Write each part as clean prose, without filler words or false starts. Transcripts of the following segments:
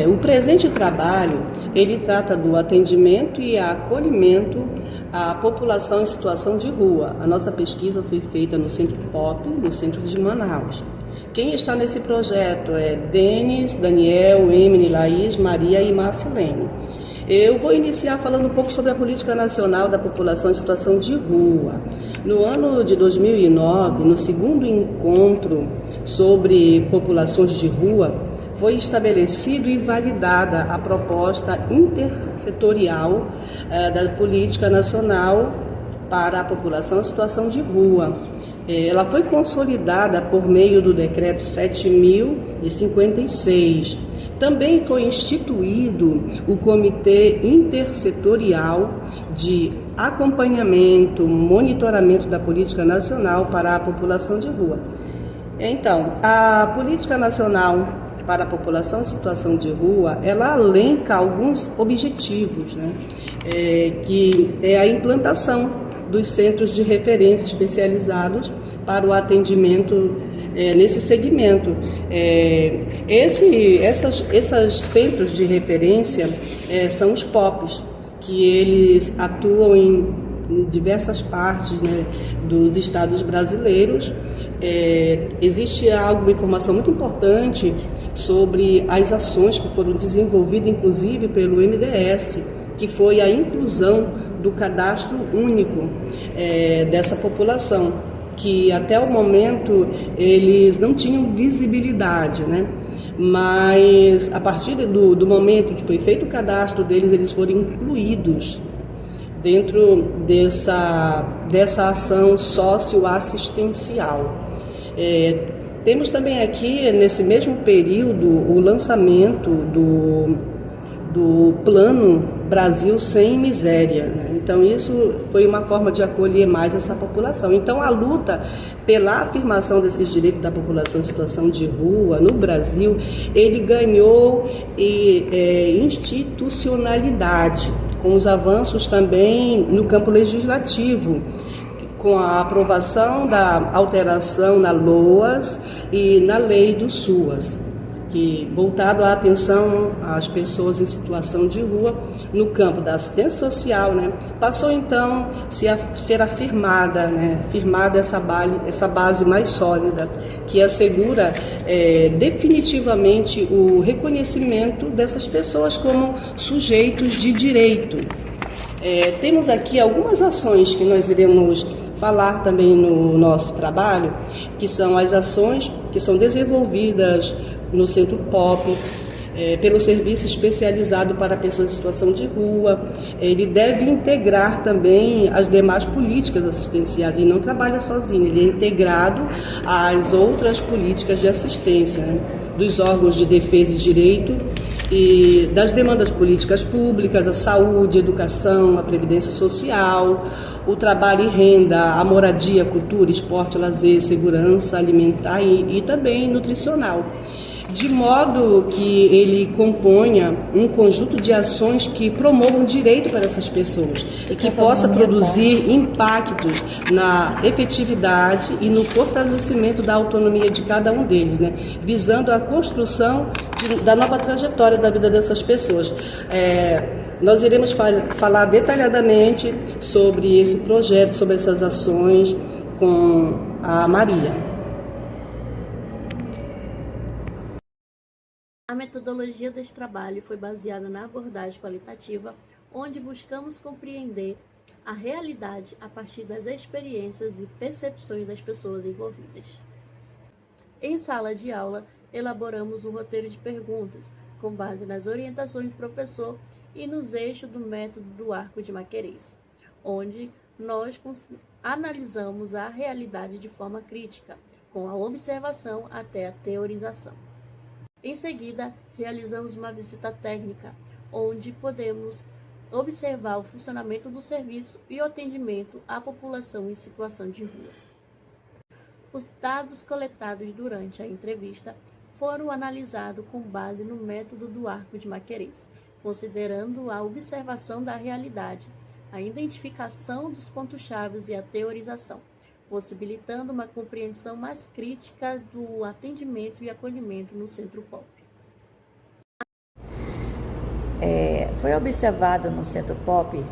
O presente trabalho, ele trata do atendimento e acolhimento à população em situação de rua. A nossa pesquisa foi feita no Centro Pop, no centro de Manaus. Quem está nesse projeto é Denis, Daniel, Emily, Laís, Maria e Marcelene. Eu vou iniciar falando um pouco sobre a Política Nacional da População em Situação de Rua. No ano de 2009, no segundo encontro sobre populações de rua, foi estabelecido e validada a proposta intersetorial da Política Nacional para a População em Situação de Rua. Ela foi consolidada por meio do Decreto 7.056. Também foi instituído o Comitê Intersetorial de Acompanhamento, Monitoramento da Política Nacional para a População de Rua. Então, a Política Nacional para a População em Situação de Rua, ela elenca alguns objetivos, que é a implantação dos centros de referência especializados para o atendimento nesse segmento. Esses centros de referência são os POPs, que eles atuam em diversas partes dos estados brasileiros. Existe uma informação muito importante sobre as ações que foram desenvolvidas, inclusive pelo MDS, que foi a inclusão do cadastro único dessa população, que até o momento eles não tinham visibilidade, mas a partir do momento em que foi feito o cadastro deles, eles foram incluídos dentro dessa ação socioassistencial. Temos também aqui, nesse mesmo período, o lançamento do Plano Brasil Sem Miséria. Então, isso foi uma forma de acolher mais essa população. Então, a luta pela afirmação desses direitos da população em situação de rua no Brasil, ele ganhou institucionalidade, com os avanços também no campo legislativo, com a aprovação da alteração na LOAS e na lei do SUAS, que voltado a atenção às pessoas em situação de rua no campo da assistência social, passou então a ser afirmada essa base mais sólida, que assegura definitivamente o reconhecimento dessas pessoas como sujeitos de direito. Temos aqui algumas ações que nós iremos falar também no nosso trabalho, que são as ações que são desenvolvidas no Centro Pop, pelo Serviço Especializado para Pessoas em Situação de Rua. Ele deve integrar também as demais políticas assistenciais, e não trabalha sozinho, ele é integrado às outras políticas de assistência, dos órgãos de defesa e direito e das demandas políticas públicas, a saúde, a educação, a previdência social, o trabalho e renda, a moradia, cultura, esporte, lazer, segurança alimentar e também nutricional, de modo que ele componha um conjunto de ações que promovam direito para essas pessoas e que possa produzir impactos na efetividade e no fortalecimento da autonomia de cada um deles, visando a construção da nova trajetória da vida dessas pessoas. Nós iremos falar detalhadamente sobre esse projeto, sobre essas ações com a Maria. A metodologia deste trabalho foi baseada na abordagem qualitativa, onde buscamos compreender a realidade a partir das experiências e percepções das pessoas envolvidas. Em sala de aula, elaboramos um roteiro de perguntas, com base nas orientações do professor e nos eixos do método do Arco de Maquerez, onde nós analisamos a realidade de forma crítica, com a observação até a teorização. Em seguida, realizamos uma visita técnica, onde podemos observar o funcionamento do serviço e o atendimento à população em situação de rua. Os dados coletados durante a entrevista foram analisados com base no método do Arco de Maquerez, considerando a observação da realidade, a identificação dos pontos-chave e a teorização, possibilitando uma compreensão mais crítica do atendimento e acolhimento no Centro Pop. Foi observado no Centro Pop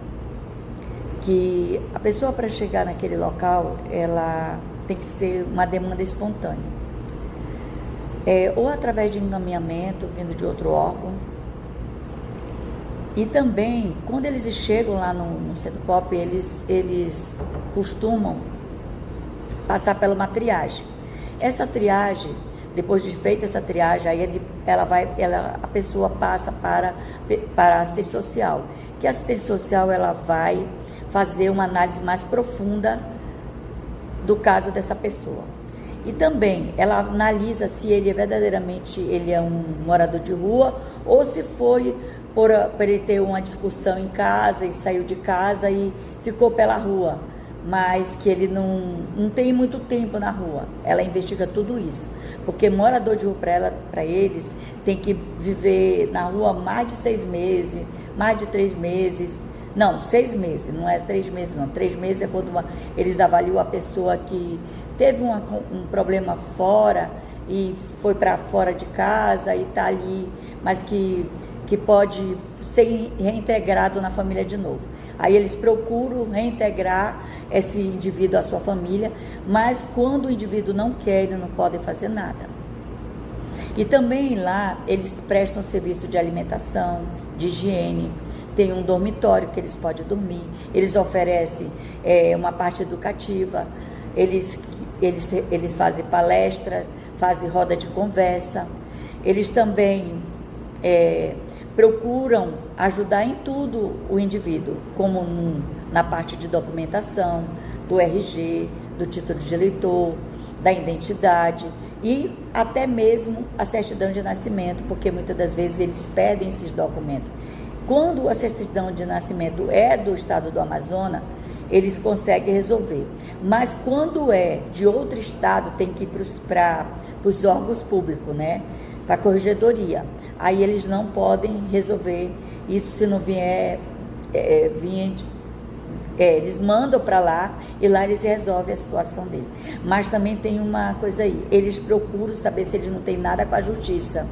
que a pessoa, para chegar naquele local, ela tem que ser uma demanda espontânea. Ou através de encaminhamento vindo de outro órgão. E também, quando eles chegam lá no Centro Pop, eles costumam passar pela uma triagem. Essa triagem, depois de feita essa triagem, aí a pessoa passa para a assistente social. Que a assistente social ela vai fazer uma análise mais profunda do caso dessa pessoa. E também ela analisa se ele verdadeiramente é um morador de rua ou se foi por ele ter uma discussão em casa e saiu de casa e ficou pela rua, mas que ele não tem muito tempo na rua. Ela investiga tudo isso, porque morador de rua para eles tem que viver na rua mais de 6 meses, mais de 3 meses. Não, 6 meses, não é 3 meses não. 3 meses é quando eles avaliam a pessoa que teve um problema fora e foi para fora de casa e está ali, mas que pode ser reintegrado na família de novo. Aí eles procuram reintegrar esse indivíduo à sua família, mas quando o indivíduo não quer, eles não podem fazer nada. E também lá eles prestam serviço de alimentação, de higiene, tem um dormitório que eles podem dormir, eles oferecem uma parte educativa, eles fazem palestras, fazem roda de conversa, eles também procuram ajudar em tudo o indivíduo, como na parte de documentação, do RG, do título de eleitor, da identidade e até mesmo a certidão de nascimento, porque muitas das vezes eles pedem esses documentos. Quando a certidão de nascimento é do estado do Amazonas, eles conseguem resolver. Mas quando é de outro estado, tem que ir para os órgãos públicos, né? Para a corregedoria. Aí eles não podem resolver isso se não vier, eles mandam para lá e lá eles resolvem a situação dele. Mas também tem uma coisa aí, eles procuram saber se eles não têm nada com a justiça,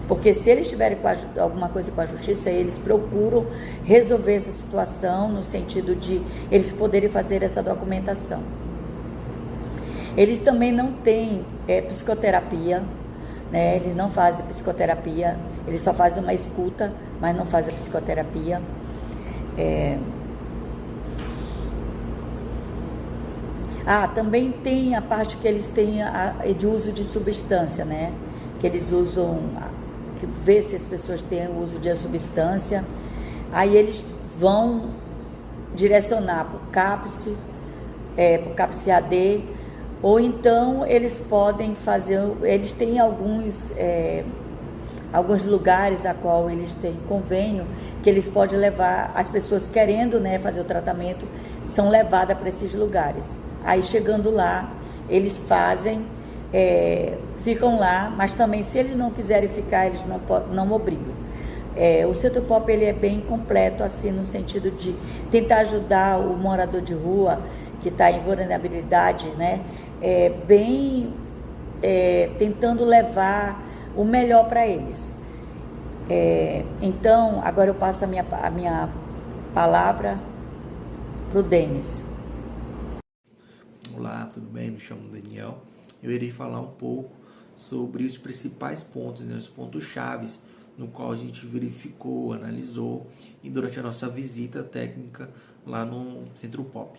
porque se eles tiverem alguma coisa com a justiça, eles procuram resolver essa situação no sentido de eles poderem fazer essa documentação. Eles também não têm psicoterapia, né? Eles não fazem psicoterapia, eles só fazem uma escuta, mas não fazem psicoterapia. Também tem a parte que eles têm de uso de substância, né? Que eles usam, que vê se as pessoas têm o uso de substância, aí eles vão direcionar para o CAPS, para o CAPS-AD, ou então eles podem fazer, eles têm alguns lugares a qual eles têm convênio, que eles podem levar, as pessoas querendo, né, fazer o tratamento, são levadas para esses lugares. Aí chegando lá, eles fazem, ficam lá, mas também se eles não quiserem ficar, eles não obrigam. O Centro Pop ele é bem completo, assim, no sentido de tentar ajudar o morador de rua que está em vulnerabilidade, né? Tentando levar o melhor para eles. Então, agora eu passo a minha palavra para o Denis. Olá, tudo bem? Me chamo Daniel. Eu irei falar um pouco sobre os principais pontos, né, os pontos chaves no qual a gente verificou, analisou e durante a nossa visita técnica lá no Centro Pop.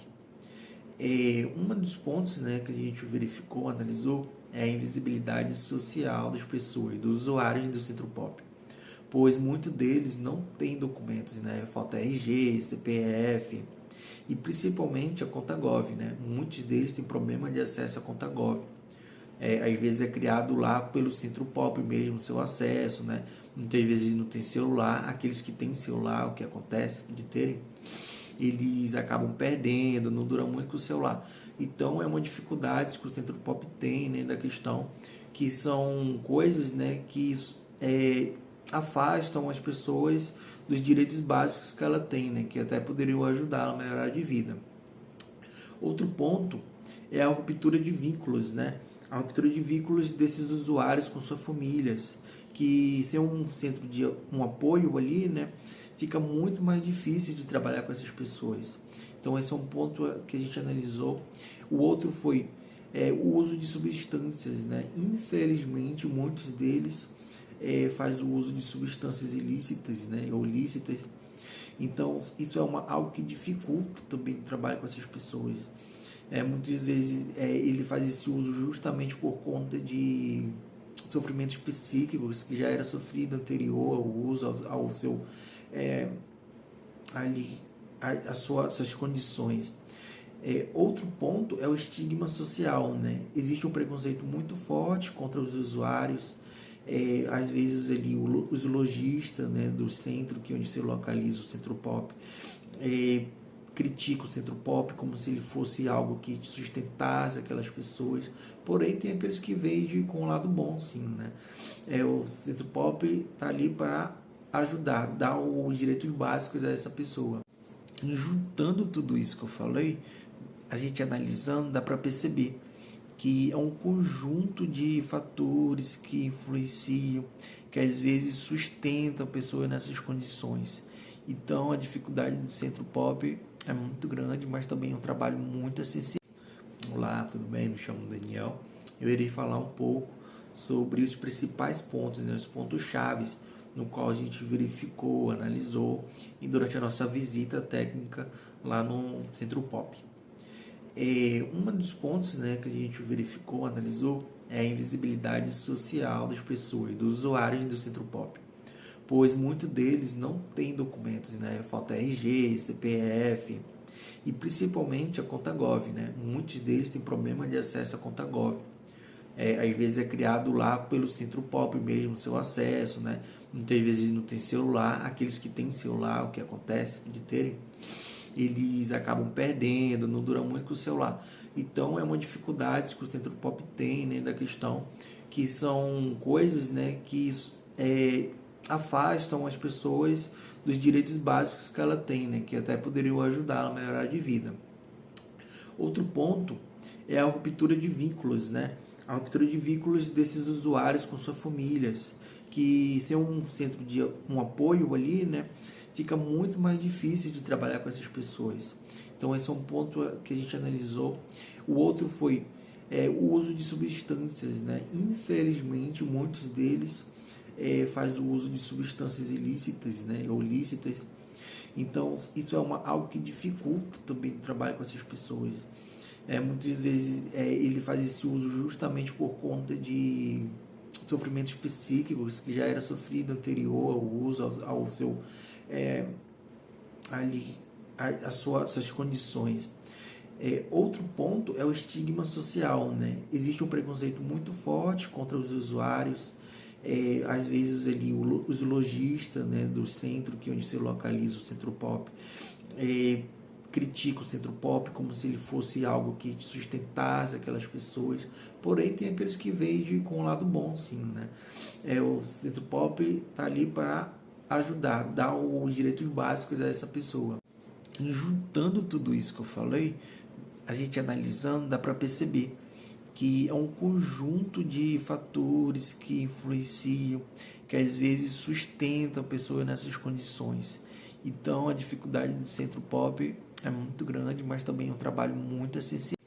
Um dos pontos, né, que a gente verificou, analisou, é a invisibilidade social das pessoas, dos usuários do Centro Pop, pois muitos deles não têm documentos, né, falta RG, CPF e principalmente a conta Gov, né? Muitos deles têm problema de acesso à conta Gov. Às vezes é criado lá pelo Centro Pop mesmo, seu acesso, né? Muitas vezes não tem celular. Aqueles que têm celular, o que acontece de terem, eles acabam perdendo, não dura muito com o celular. Então é uma dificuldade que o Centro Pop tem, né, da questão, que são coisas, né, que afastam as pessoas dos direitos básicos que ela tem, né, que até poderiam ajudá-la a melhorar de vida. Outro ponto é a ruptura de vínculos, né? A ruptura de vínculos desses usuários com suas famílias, que sem um centro de um apoio ali, né, fica muito mais difícil de trabalhar com essas pessoas. Então esse é um ponto que a gente analisou. O outro foi o uso de substâncias, né? Infelizmente, muitos deles faz o uso de substâncias ilícitas, né? Ou lícitas. Então isso é algo que dificulta também o trabalho com essas pessoas. Muitas vezes ele faz esse uso justamente por conta de sofrimentos psíquicos que já era sofrido anterior ao uso, ao seu suas condições. Outro ponto é o estigma social, né? Existe um preconceito muito forte contra os usuários. Às vezes ali os lojistas, né, do centro, onde se localiza o Centro Pop, critica o Centro Pop como se ele fosse algo que sustentasse aquelas pessoas. Porém, tem aqueles que veem com o lado bom, sim, né? O Centro Pop está ali para ajudar, dar os direitos básicos a essa pessoa. E juntando tudo isso que eu falei, a gente analisando, dá para perceber que é um conjunto de fatores que influenciam, que às vezes sustentam a pessoa nessas condições. Então, a dificuldade do Centro Pop é muito grande, mas também é um trabalho muito essencial. Olá, tudo bem? Me chamo Daniel. Eu irei falar um pouco sobre os principais pontos, né, os pontos chaves no qual a gente verificou, analisou e durante a nossa visita técnica lá no Centro Pop. Um dos pontos, né, que a gente verificou, analisou, é a invisibilidade social das pessoas, dos usuários do Centro Pop, pois muitos deles não têm documentos, né? Falta RG, CPF e principalmente a conta Gov, né? Muitos deles têm problema de acesso à conta Gov. Às vezes é criado lá pelo Centro Pop mesmo, seu acesso, né? Muitas vezes não tem celular. Aqueles que têm celular, o que acontece de terem, eles acabam perdendo, não dura muito com o celular. Então é uma dificuldade que o Centro Pop tem, né, da questão, que são coisas, né, que afastam as pessoas dos direitos básicos que ela tem, né, que até poderiam ajudá-la a melhorar de vida. Outro ponto é a ruptura de vínculos, né? A ruptura de vínculos desses usuários com suas famílias, que sem um centro de um apoio ali, né, fica muito mais difícil de trabalhar com essas pessoas. Então esse é um ponto que a gente analisou. O outro foi o uso de substâncias, né? Infelizmente, muitos deles faz o uso de substâncias ilícitas, né, ou lícitas. Então isso é algo que dificulta também o trabalho com essas pessoas. Muitas vezes ele faz esse uso justamente por conta de sofrimentos psíquicos que já era sofrido anterior ao uso, ao seu suas condições. Outro ponto é o estigma social, né? Existe um preconceito muito forte contra os usuários. Às vezes ali os lojistas, né, do centro, onde se localiza o Centro Pop, critica o Centro Pop como se ele fosse algo que sustentasse aquelas pessoas. Porém, tem aqueles que veem com o lado bom, sim, né? O Centro Pop está ali para ajudar, dar os direitos básicos a essa pessoa. E juntando tudo isso que eu falei, a gente analisando, dá para perceber que é um conjunto de fatores que influenciam, que às vezes sustentam a pessoa nessas condições. Então, a dificuldade do Centro Pop é muito grande, mas também é um trabalho muito essencial.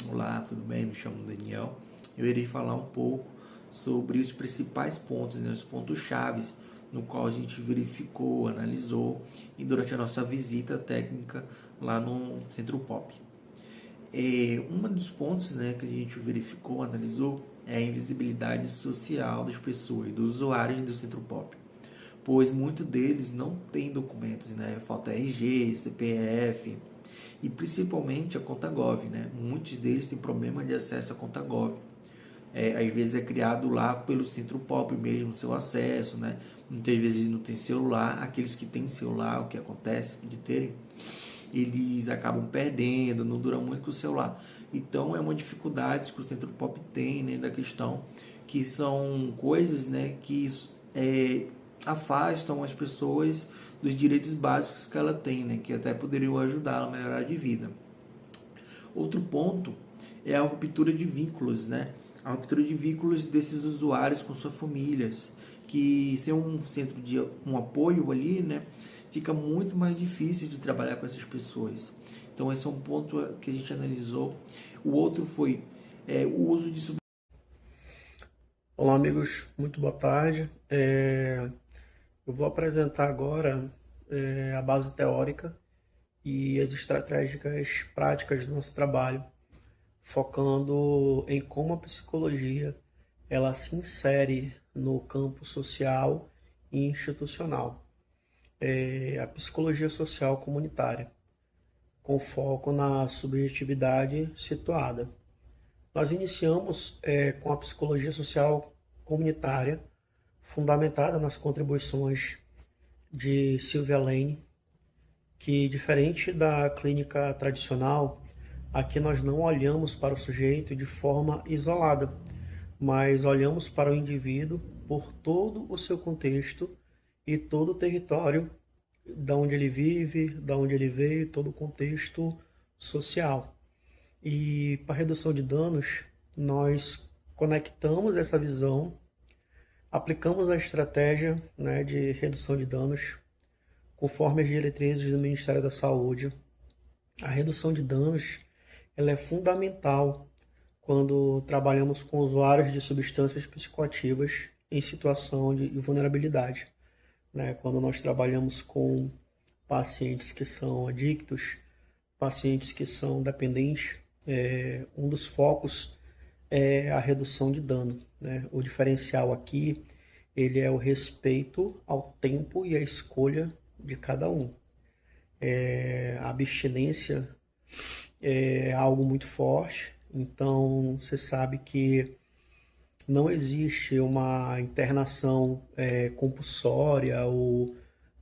Olá, tudo bem? Me chamo Daniel. Eu irei falar um pouco sobre os principais pontos, né, os pontos chaves no qual a gente verificou, analisou e durante a nossa visita técnica lá no Centro Pop. Um dos pontos, né, que a gente verificou, analisou, é a invisibilidade social das pessoas, dos usuários do Centro Pop, pois muitos deles não têm documentos, né? Falta RG, CPF e principalmente a conta Gov, né? Muitos deles têm problema de acesso à conta Gov. Às vezes é criado lá pelo Centro Pop mesmo, seu acesso, né? Muitas vezes não tem celular. Aqueles que têm celular, o que acontece de terem, eles acabam perdendo, não dura muito com o celular. Então é uma dificuldade que o Centro Pop tem, né, da questão, que são coisas, né, que afastam as pessoas dos direitos básicos que ela tem, né, que até poderiam ajudá-la a melhorar de vida. Outro ponto é a ruptura de vínculos, né? A ruptura de vínculos desses usuários com suas famílias, que sem um centro de um apoio ali, né, fica muito mais difícil de trabalhar com essas pessoas. Então esse é um ponto que a gente analisou. O outro foi o uso de Olá, amigos, muito boa tarde. Eu vou apresentar agora a base teórica e as estratégicas práticas do nosso trabalho, focando em como a psicologia ela se insere no campo social e institucional. A psicologia social comunitária, com foco na subjetividade situada. Nós iniciamos com a psicologia social comunitária, fundamentada nas contribuições de Sylvia Lane, que, diferente da clínica tradicional, aqui nós não olhamos para o sujeito de forma isolada, mas olhamos para o indivíduo por todo o seu contexto e todo o território da onde ele vive, da onde ele veio, todo o contexto social. E para a redução de danos, nós conectamos essa visão, aplicamos a estratégia, de redução de danos, conforme as diretrizes do Ministério da Saúde. A redução de danos ela é fundamental quando trabalhamos com usuários de substâncias psicoativas em situação de vulnerabilidade. Quando nós trabalhamos com pacientes que são adictos, pacientes que são dependentes, um dos focos é a redução de dano. O diferencial aqui ele é o respeito ao tempo e à escolha de cada um. A abstinência é algo muito forte, então você sabe que não existe uma internação compulsória, ou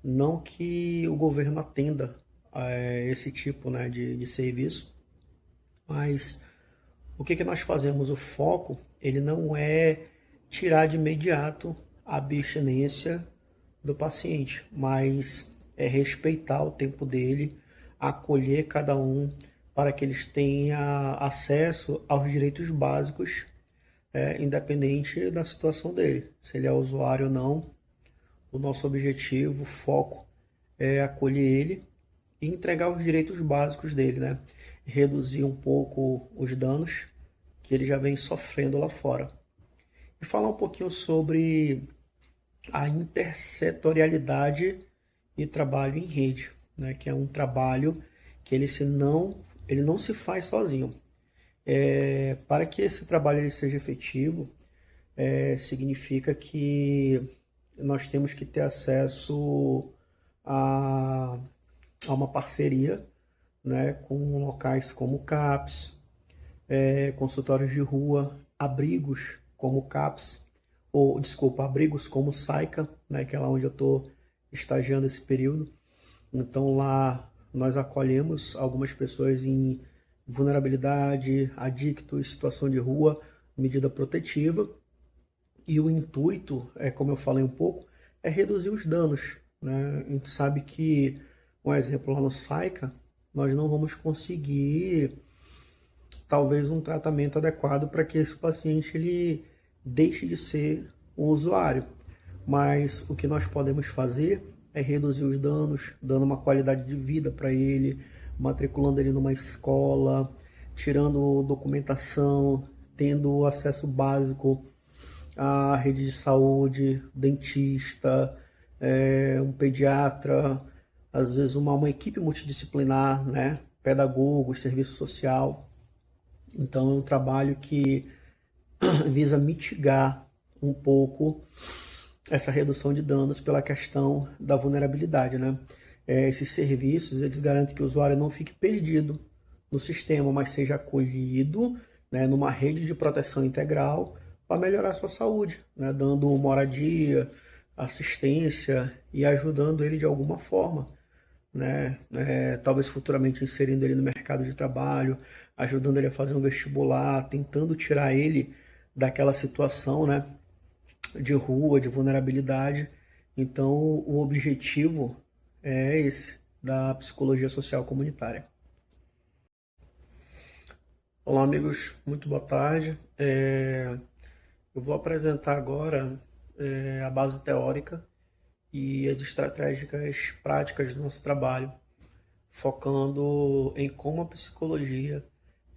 não que o governo atenda a esse tipo de serviço, mas o que nós fazemos? O foco ele não é tirar de imediato a abstinência do paciente, mas é respeitar o tempo dele, acolher cada um para que eles tenham acesso aos direitos básicos, independente da situação dele, se ele é usuário ou não. O nosso objetivo, o foco é acolher ele e entregar os direitos básicos dele, reduzir um pouco os danos que ele já vem sofrendo lá fora. E falar um pouquinho sobre a intersetorialidade e trabalho em rede, que é um trabalho que ele não se faz sozinho. Para que esse trabalho ele seja efetivo, significa que nós temos que ter acesso a uma parceria, com locais como CAPS, consultórios de rua, abrigos como CAPS, abrigos como SAICA, que é lá onde eu estou estagiando esse período. Então lá nós acolhemos algumas pessoas em vulnerabilidade, adictos, situação de rua, medida protetiva. E o intuito, como eu falei um pouco, é reduzir os danos. A gente sabe que, um exemplo lá no SAICA, nós não vamos conseguir talvez um tratamento adequado para que esse paciente ele deixe de ser um usuário. Mas o que nós podemos fazer é reduzir os danos, dando uma qualidade de vida para ele, matriculando ele numa escola, tirando documentação, tendo acesso básico à rede de saúde, dentista, um pediatra, às vezes uma equipe multidisciplinar, pedagogos, serviço social. Então é um trabalho que visa mitigar um pouco essa redução de danos pela questão da vulnerabilidade, Esses serviços, eles garantem que o usuário não fique perdido no sistema, mas seja acolhido, numa rede de proteção integral para melhorar a sua saúde, dando moradia, assistência e ajudando ele de alguma forma, talvez futuramente inserindo ele no mercado de trabalho, ajudando ele a fazer um vestibular, tentando tirar ele daquela situação, de rua, de vulnerabilidade. Então, o objetivo é esse, da psicologia social comunitária. Olá, amigos, muito boa tarde. Eu vou apresentar agora a base teórica e as estratégicas práticas do nosso trabalho, focando em como a psicologia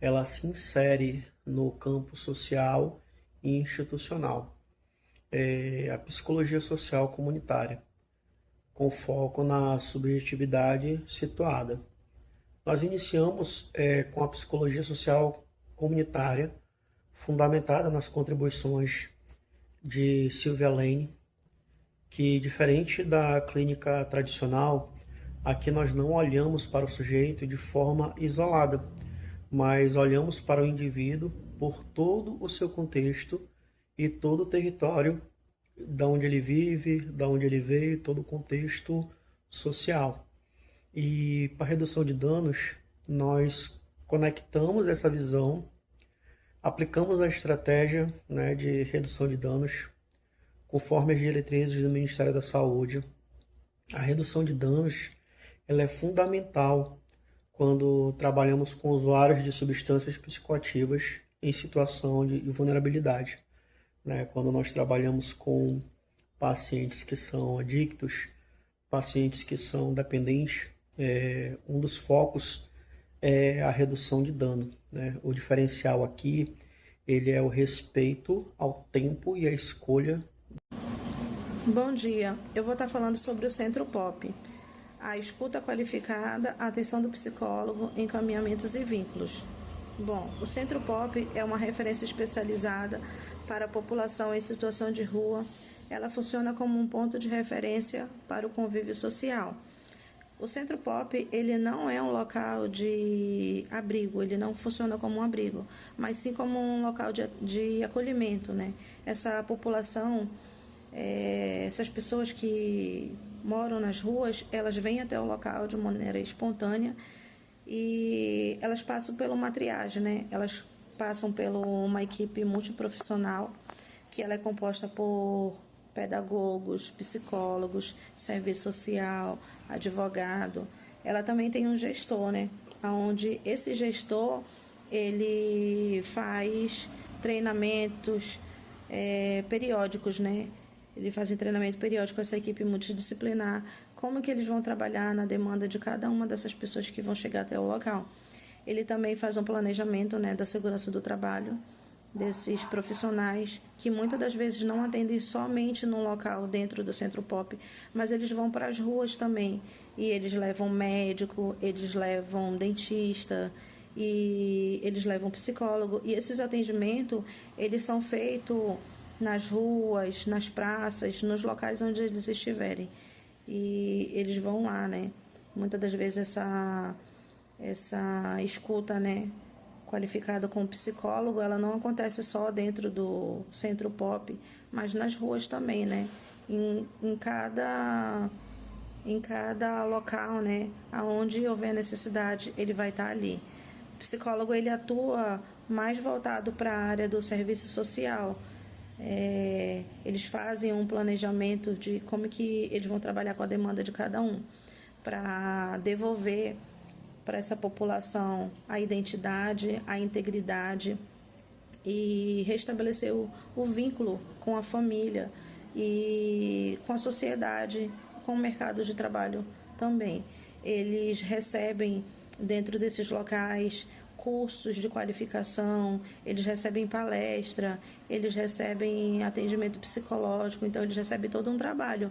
ela se insere no campo social e institucional. A psicologia social comunitária, com foco na subjetividade situada. Nós iniciamos com a psicologia social comunitária, fundamentada nas contribuições de Sylvia Lane, que, diferente da clínica tradicional, aqui nós não olhamos para o sujeito de forma isolada, mas olhamos para o indivíduo por todo o seu contexto e todo o território da onde ele vive, da onde ele veio, todo o contexto social. E para a redução de danos, nós conectamos essa visão, aplicamos a estratégia, né, de redução de danos, conforme as diretrizes do Ministério da Saúde. A redução de danos ela é fundamental quando trabalhamos com usuários de substâncias psicoativas em situação de vulnerabilidade. Quando nós trabalhamos com pacientes que são adictos, pacientes que são dependentes, um dos focos é a redução de dano. O diferencial aqui ele é o respeito ao tempo e à escolha. Bom dia, eu vou estar falando sobre o Centro POP, a escuta qualificada, a atenção do psicólogo, encaminhamentos e vínculos. Bom, o Centro POP é uma referência especializada para a população em situação de rua. Ela funciona como um ponto de referência para o convívio social. O Centro POP, ele não é um local de abrigo, ele não funciona como um abrigo, mas sim como um local de acolhimento, né? Essa população, essas pessoas que moram nas ruas, elas vêm até o local de maneira espontânea e elas passam por uma triagem, né? Elas passam por uma equipe multiprofissional, que ela é composta por pedagogos, psicólogos, serviço social, advogado. Ela também tem um gestor, né? Onde esse gestor, ele faz treinamentos periódicos, né? Ele faz um treinamento periódico com essa equipe multidisciplinar, como que eles vão trabalhar na demanda de cada uma dessas pessoas que vão chegar até o local. Ele também faz um planejamento, né, da segurança do trabalho desses profissionais, que muitas das vezes não atendem somente no local dentro do Centro POP, mas eles vão para as ruas também, e eles levam médico, eles levam dentista, e eles levam psicólogo, e esses atendimentos, eles são feitos nas ruas, nas praças, nos locais onde eles estiverem. E eles vão lá, né? Muitas das vezes essa escuta, né, qualificada com psicólogo, ela não acontece só dentro do Centro POP, mas nas ruas também, né? Em cada local, né, aonde houver necessidade, ele vai estar ali. O psicólogo, ele atua mais voltado para a área do serviço social. Eles fazem um planejamento de como que eles vão trabalhar com a demanda de cada um, para devolver para essa população a identidade, a integridade e restabelecer o vínculo com a família e com a sociedade, com o mercado de trabalho também. Eles recebem dentro desses locais cursos de qualificação, eles recebem palestra, eles recebem atendimento psicológico, então eles recebem todo um trabalho.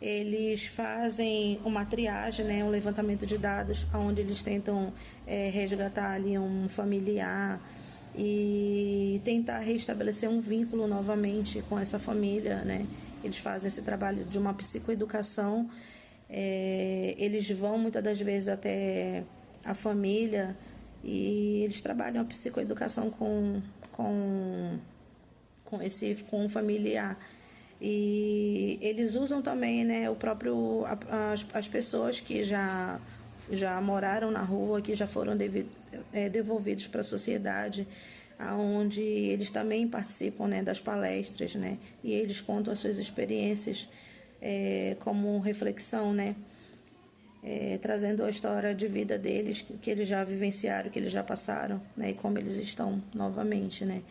Eles fazem uma triagem, né, um levantamento de dados, onde eles tentam resgatar ali um familiar e tentar restabelecer um vínculo novamente com essa família, né? Eles fazem esse trabalho de uma psicoeducação, eles vão muitas das vezes até a família e eles trabalham a psicoeducação com um familiar. E eles usam também, né, as pessoas que já moraram na rua, que já foram devolvidos para a sociedade, onde eles também participam, né, das palestras, né, e eles contam as suas experiências como reflexão, né, trazendo a história de vida deles, que eles já vivenciaram, que eles já passaram, né, e como eles estão novamente, né.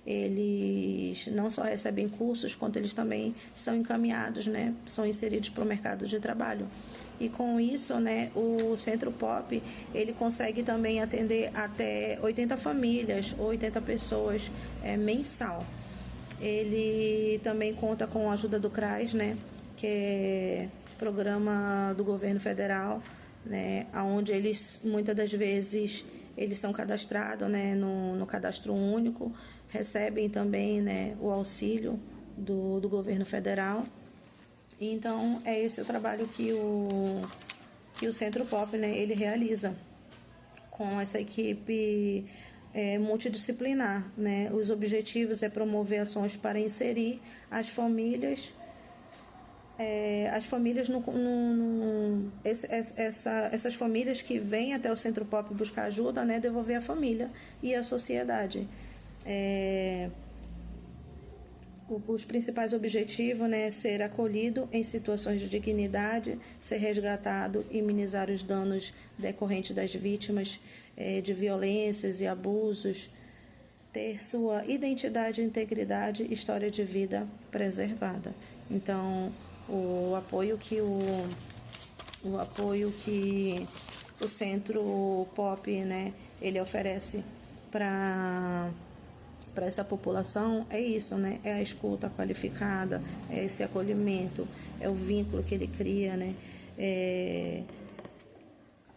eles não só recebem cursos, quanto eles também são encaminhados, né, são inseridos para o mercado de trabalho. E com isso, né, o Centro Pop, ele consegue também atender até 80 famílias ou 80 pessoas mensal. Ele também conta com a ajuda do CRAS, né, que é programa do governo federal, né, onde eles, muitas das vezes, eles são cadastrados, né, no cadastro único, recebem também, né, o auxílio do governo federal. Então, é esse o trabalho que o Centro Pop, né, ele realiza com essa equipe multidisciplinar, né? Os objetivos é promover ações para inserir as famílias essas famílias que vêm até o Centro Pop buscar ajuda, né, devolver a família e a sociedade. Os principais objetivos, né, ser acolhido em situações de dignidade, ser resgatado e minimizar os danos decorrentes das vítimas de violências e abusos, ter sua identidade, integridade e história de vida preservada. Então, o apoio que o Centro Pop, né, ele oferece para essa população é isso, né? É a escuta qualificada, é esse acolhimento, é o vínculo que ele cria, né?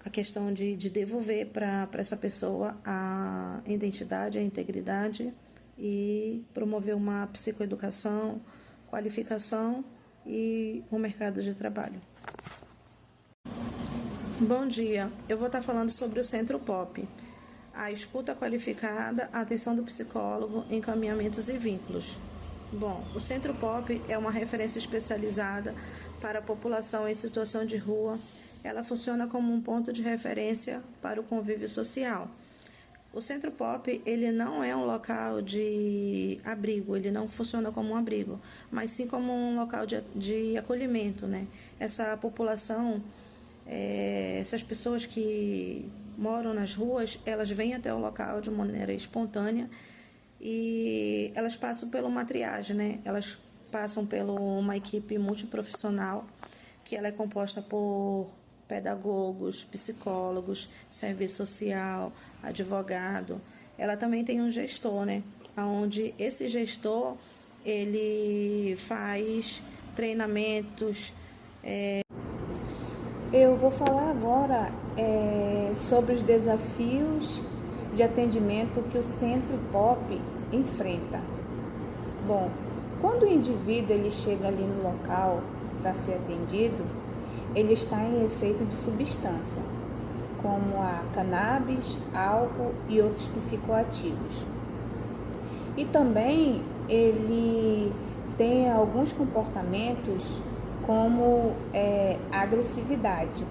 A questão de devolver para essa pessoa a identidade, a integridade e promover uma psicoeducação, qualificação e um mercado de trabalho. Bom dia, eu vou estar falando sobre o Centro Pop. A escuta qualificada, a atenção do psicólogo, encaminhamentos e vínculos. Bom, o Centro Pop é uma referência especializada para a população em situação de rua. Ela funciona como um ponto de referência para o convívio social. O Centro Pop, ele não é um local de abrigo, ele não funciona como um abrigo, mas sim como um local de acolhimento, né? Essa população, essas pessoas que moram nas ruas, elas vêm até o local de maneira espontânea e elas passam por uma triagem, né? Elas passam por uma equipe multiprofissional, que ela é composta por pedagogos, psicólogos, serviço social, advogado. Ela também tem um gestor, né? Onde esse gestor, ele faz treinamentos. Eu vou falar agora sobre os desafios de atendimento que o Centro Pop enfrenta. Bom, quando o indivíduo ele chega ali no local para ser atendido, ele está em efeito de substância, como a cannabis, álcool e outros psicoativos. E também ele tem alguns comportamentos como agressividade.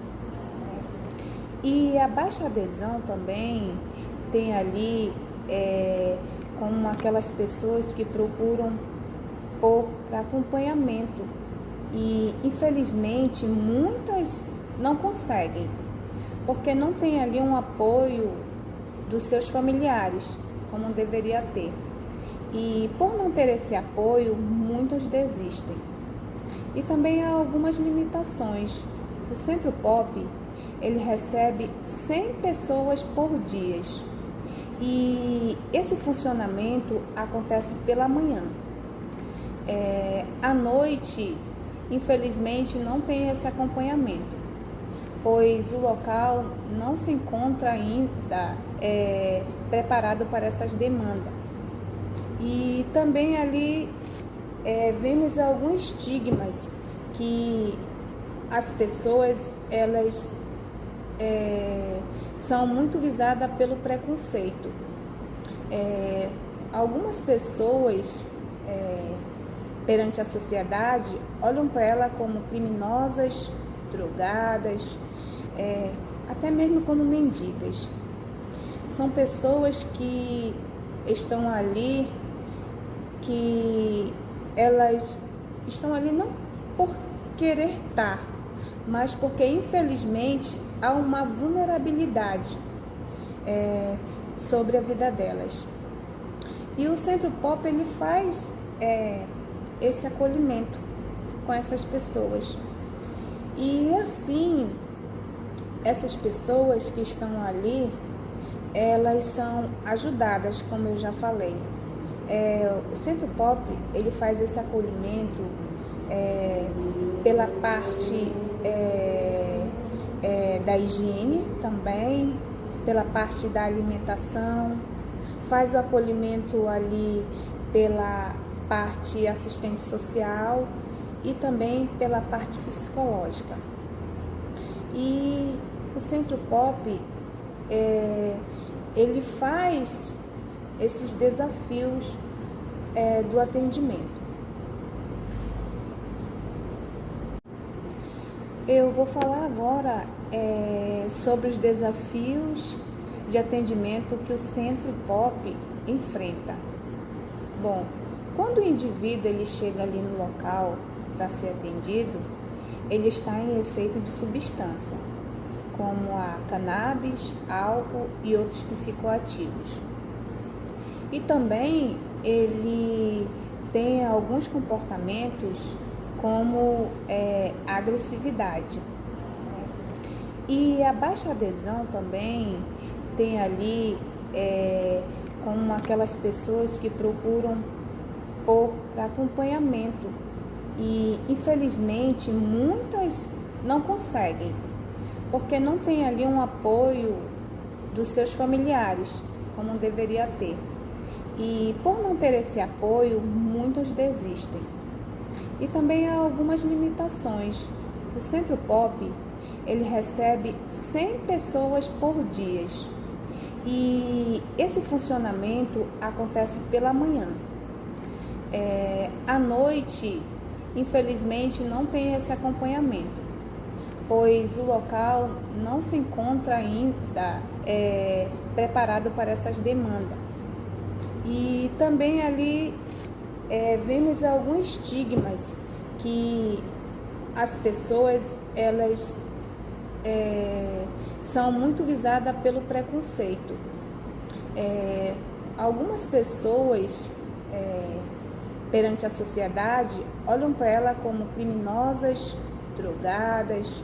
E a baixa adesão também tem ali como aquelas pessoas que procuram por acompanhamento. E, infelizmente, muitas não conseguem, porque não tem ali um apoio dos seus familiares, como deveria ter. E, por não ter esse apoio, muitos desistem. E também há algumas limitações. O Centro Pop, ele recebe 100 pessoas por dia. E esse funcionamento acontece pela manhã. À noite, infelizmente, não tem esse acompanhamento, pois o local não se encontra ainda preparado para essas demandas. E também ali vemos alguns estigmas que as pessoas elas são muito visadas pelo preconceito. Algumas pessoas perante a sociedade olham para ela como criminosas, drogadas, até mesmo como mendigas. São pessoas que estão ali, que elas estão ali não por querer estar, mas porque infelizmente há uma vulnerabilidade sobre a vida delas. E o Centro Pop ele faz esse acolhimento com essas pessoas. E assim, essas pessoas que estão ali, elas são ajudadas, como eu já falei. O Centro Pop ele faz esse acolhimento pela parte da higiene também, pela parte da alimentação, faz o acolhimento ali pela parte assistente social e também pela parte psicológica. E o Centro Pop, ele faz esses desafios do atendimento. Eu vou falar agora sobre os desafios de atendimento que o Centro Pop enfrenta. Bom, quando o indivíduo ele chega ali no local para ser atendido, ele está em efeito de substância, como a cannabis, álcool e outros psicoativos. E também ele tem alguns comportamentos como agressividade. E a baixa adesão também tem ali como aquelas pessoas que procuram por acompanhamento. E infelizmente muitas não conseguem, porque não tem ali um apoio dos seus familiares, como deveria ter. E por não ter esse apoio, muitos desistem. E também há algumas limitações. O Centro Pop, ele recebe 100 pessoas por dia. E esse funcionamento acontece pela manhã. À noite, infelizmente, não tem esse acompanhamento, pois o local não se encontra ainda preparado para essas demandas. E também ali vemos alguns estigmas que as pessoas elas são muito visadas pelo preconceito. Algumas pessoas perante a sociedade olham para ela como criminosas, drogadas,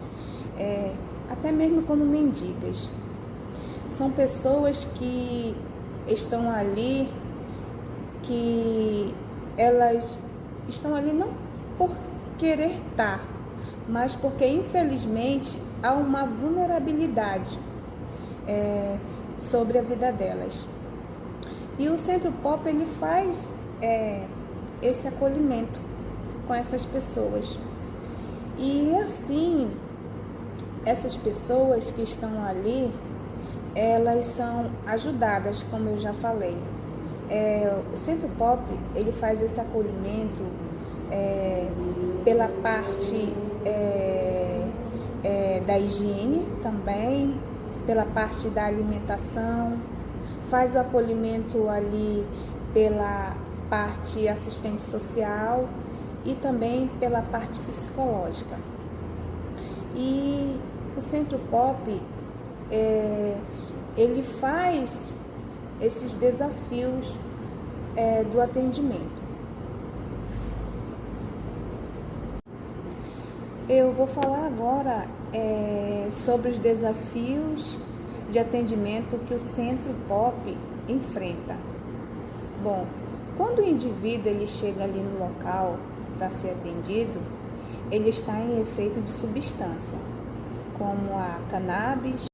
até mesmo como mendigas. São pessoas que estão ali, que elas estão ali não por querer estar, mas porque infelizmente há uma vulnerabilidade sobre a vida delas. E o Centro Pop ele faz esse acolhimento com essas pessoas. E assim, essas pessoas que estão ali, elas são ajudadas, como eu já falei. O Centro Pop ele faz esse acolhimento pela parte da higiene também, pela parte da alimentação, faz o acolhimento ali pela parte assistente social e também pela parte psicológica. E o Centro Pop ele faz esses desafios do atendimento. Eu vou falar agora sobre os desafios de atendimento que o Centro Pop enfrenta. Bom, quando o indivíduo ele chega ali no local para ser atendido, ele está em efeito de substância, como a cannabis,